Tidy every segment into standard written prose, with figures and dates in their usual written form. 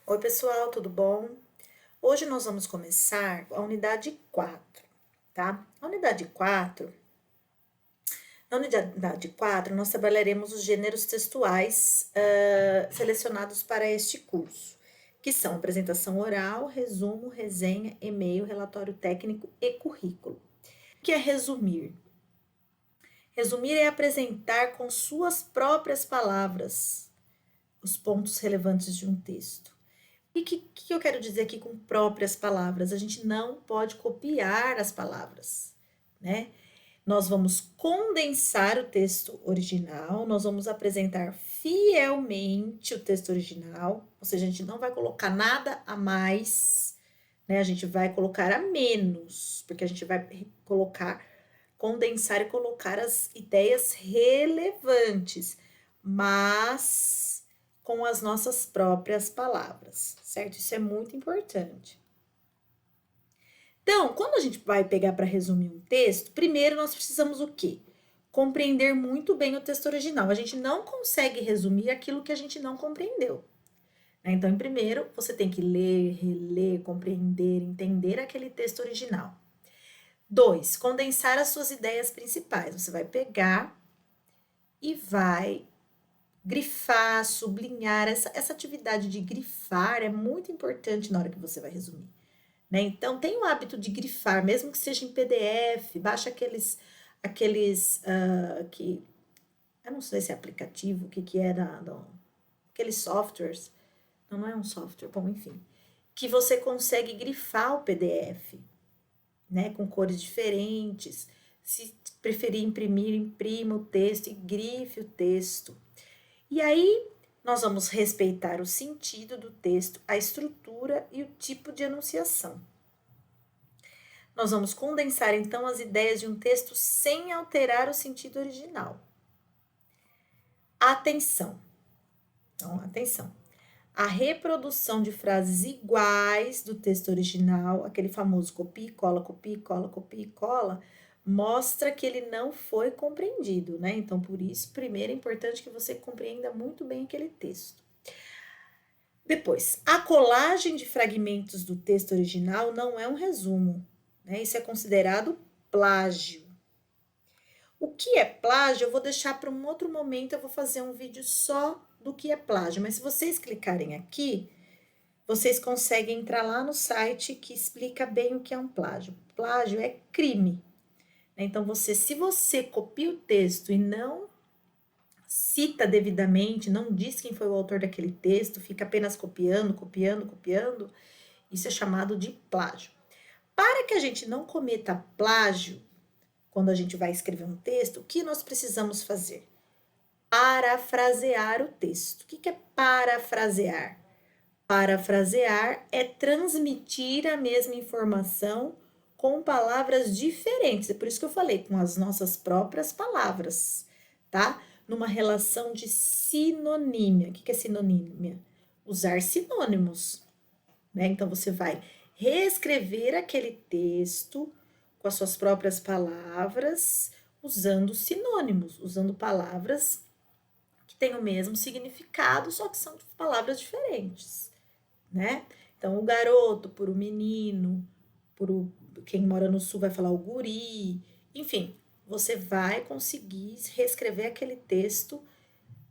Oi, pessoal, tudo bom? Hoje nós vamos começar a unidade 4, tá? Na unidade 4, nós trabalharemos os gêneros textuais selecionados para este curso, que são apresentação oral, resumo, resenha, e-mail, relatório técnico e currículo. O que é resumir? Resumir é apresentar com suas próprias palavras os pontos relevantes de um texto. E o que eu quero dizer aqui com próprias palavras? A gente não pode copiar as palavras, né? Nós vamos condensar o texto original, nós vamos apresentar fielmente o texto original, ou seja, a gente não vai colocar nada a mais, né? A gente vai colocar a menos, porque a gente vai condensar e colocar as ideias relevantes, mas com as nossas próprias palavras, certo? Isso é muito importante. Então, quando a gente vai pegar para resumir um texto, primeiro nós precisamos o quê? Compreender muito bem o texto original. A gente não consegue resumir aquilo que a gente não compreendeu, né? Então, primeiro, você tem que ler, reler, compreender, entender aquele texto original. 2, condensar as suas ideias principais. Você vai pegar e vai grifar, sublinhar. Essa atividade de grifar é muito importante na hora que você vai resumir, né? Então, tem o hábito de grifar, mesmo que seja em PDF, baixa que, eu não sei se é aplicativo, o que é aqueles softwares, não é um software, bom, enfim, que você consegue grifar o PDF, né, com cores diferentes. Se preferir imprimir, imprima o texto e grife o texto. E aí, nós vamos respeitar o sentido do texto, a estrutura e o tipo de enunciação. Nós vamos condensar, então, as ideias de um texto sem alterar o sentido original. Atenção! Então, atenção! A reprodução de frases iguais do texto original, aquele famoso copia e cola, copia e cola, copia e cola, mostra que ele não foi compreendido, né? Então, por isso, primeiro é importante que você compreenda muito bem aquele texto. Depois, a colagem de fragmentos do texto original não é um resumo, né? Isso é considerado plágio. O que é plágio, eu vou deixar para um outro momento, eu vou fazer um vídeo só do que é plágio, mas se vocês clicarem aqui, vocês conseguem entrar lá no site que explica bem o que é um plágio. Plágio é crime, né? Então, se você copia o texto e não cita devidamente, não diz quem foi o autor daquele texto, fica apenas copiando, copiando, copiando, isso é chamado de plágio. Para que a gente não cometa plágio, quando a gente vai escrever um texto, o que nós precisamos fazer? Parafrasear o texto. O que é parafrasear? Parafrasear é transmitir a mesma informação com palavras diferentes. É por isso que eu falei, com as nossas próprias palavras, tá? Numa relação de sinonímia. O que é sinonímia? Usar sinônimos, né? Então, você vai reescrever aquele texto com as suas próprias palavras, usando sinônimos, usando palavras que têm o mesmo significado, só que são palavras diferentes, né? Então, o garoto por o menino, quem mora no sul vai falar o guri, enfim, você vai conseguir reescrever aquele texto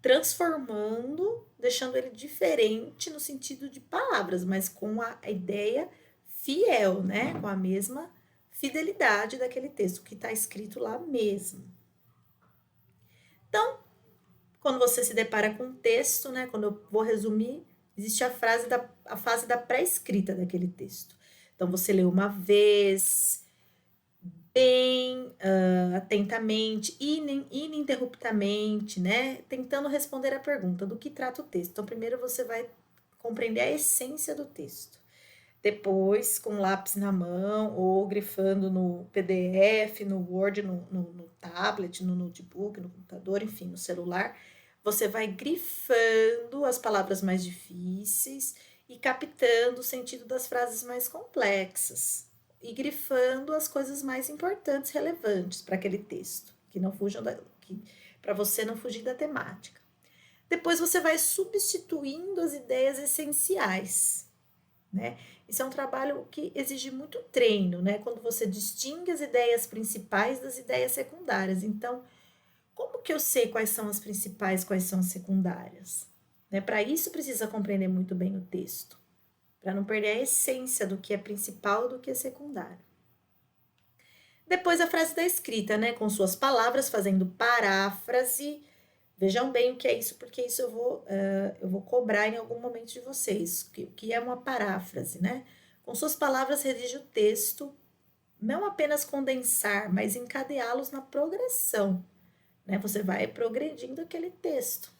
transformando, deixando ele diferente no sentido de palavras, mas com a ideia fiel, né? Com a mesma fidelidade daquele texto que está escrito lá mesmo. Então, quando você se depara com um texto, né? Quando eu vou resumir, existe a fase da pré-escrita daquele texto. Então, você lê uma vez, bem atentamente, ininterruptamente, né? Tentando responder a pergunta do que trata o texto. Então, primeiro você vai compreender a essência do texto. Depois, com lápis na mão ou grifando no PDF, no Word, no tablet, no notebook, no computador, enfim, no celular, você vai grifando as palavras mais difíceis e captando o sentido das frases mais complexas e grifando as coisas mais importantes, relevantes para aquele texto, que não fujam para você não fugir da temática. Depois você vai substituindo as ideias essenciais, né? Isso é um trabalho que exige muito treino, né? Quando você distingue as ideias principais das ideias secundárias. Então, como que eu sei quais são as principais, quais são as secundárias? Né? Para isso precisa compreender muito bem o texto, para não perder a essência do que é principal do que é secundário. Depois a frase da escrita, né? Com suas palavras, fazendo paráfrase. Vejam bem o que é isso, porque isso eu vou cobrar em algum momento de vocês. O que é uma paráfrase, né? Com suas palavras, redige o texto, não apenas condensar, mas encadeá-los na progressão, né? Você vai progredindo aquele texto.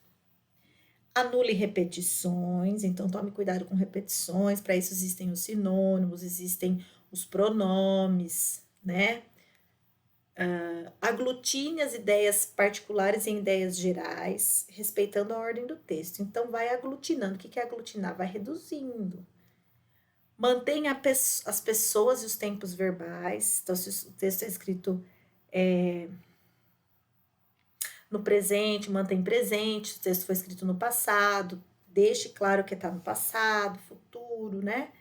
Anule repetições, então tome cuidado com repetições, para isso existem os sinônimos, existem os pronomes, né? Aglutine as ideias particulares em ideias gerais, respeitando a ordem do texto. Então, vai aglutinando. O que é aglutinar? Vai reduzindo. Mantenha as pessoas e os tempos verbais. Então, se o texto é escrito no presente, mantém presente. Se o texto foi escrito no passado, deixe claro que está no passado, futuro, né?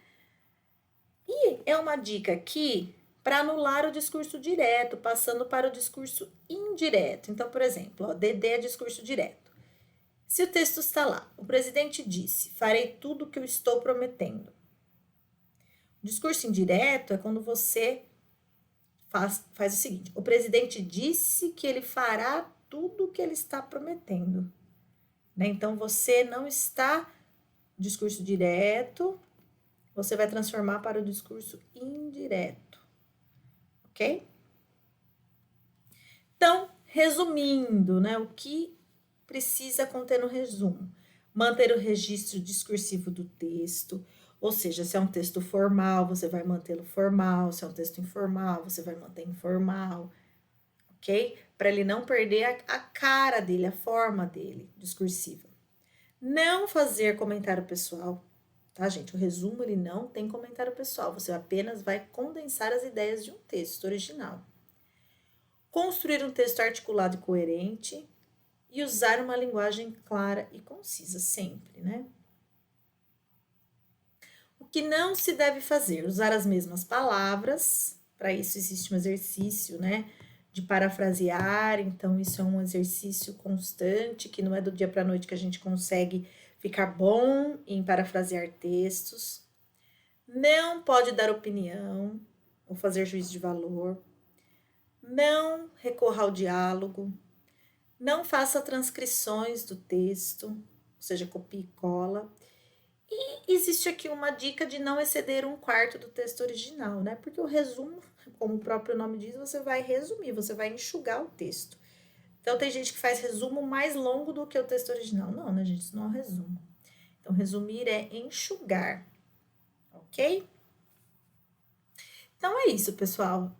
E é uma dica aqui para anular o discurso direto, passando para o discurso indireto. Então, por exemplo, DD é discurso direto. Se o texto está lá, o presidente disse: farei tudo o que eu estou prometendo. O discurso indireto é quando você faz o seguinte: o presidente disse que ele fará tudo o que ele está prometendo. Né? Então, você não está discurso direto, você vai transformar para o discurso indireto. Ok? Então, resumindo, né, o que precisa conter no resumo? Manter o registro discursivo do texto, ou seja, se é um texto formal, você vai mantê-lo formal, se é um texto informal, você vai manter informal, ok? Para ele não perder a cara dele, a forma dele, discursiva. Não fazer comentário pessoal, tá, gente? O resumo, ele não tem comentário pessoal, você apenas vai condensar as ideias de um texto original. Construir um texto articulado e coerente e usar uma linguagem clara e concisa sempre, né? O que não se deve fazer? Usar as mesmas palavras. Para isso existe um exercício, né? De parafrasear. Então, isso é um exercício constante, que não é do dia para a noite que a gente consegue ficar bom em parafrasear textos. Não pode dar opinião ou fazer juízo de valor. Não recorra ao diálogo. Não faça transcrições do texto, ou seja, copia e cola. E existe aqui uma dica de não exceder 1/4 do texto original, né? Porque o resumo, como o próprio nome diz, você vai resumir, você vai enxugar o texto. Então, tem gente que faz resumo mais longo do que o texto original. Não, né, gente? Isso não é um resumo. Então, resumir é enxugar, ok? Então, é isso, pessoal.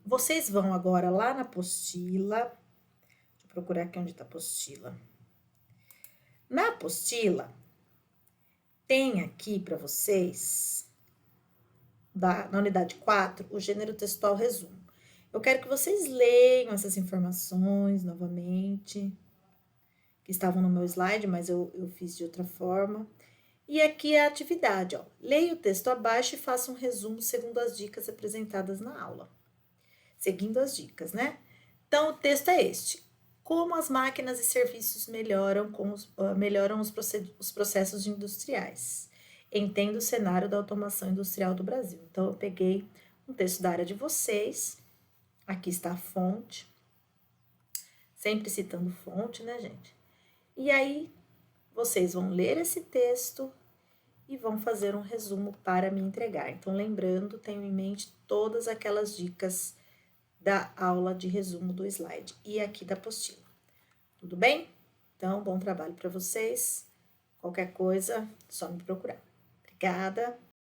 Vocês vão agora lá na apostila. Deixa eu procurar aqui onde está a apostila. Na apostila, tem aqui para vocês, na unidade 4, o gênero textual resumo. Eu quero que vocês leiam essas informações novamente, que estavam no meu slide, mas eu fiz de outra forma. E aqui é a atividade, ó. Leia o texto abaixo e faça um resumo segundo as dicas apresentadas na aula. Seguindo as dicas, né? Então, o texto é este. Como as máquinas e serviços melhoram os processos industriais. Entenda o cenário da automação industrial do Brasil. Então, eu peguei um texto da área de vocês. Aqui está a fonte. Sempre citando fonte, né, gente? E aí, vocês vão ler esse texto e vão fazer um resumo para me entregar. Então, lembrando, tenho em mente todas aquelas dicas da aula de resumo do slide e aqui da apostila. Tudo bem? Então, bom trabalho para vocês. Qualquer coisa, só me procurar. Obrigada.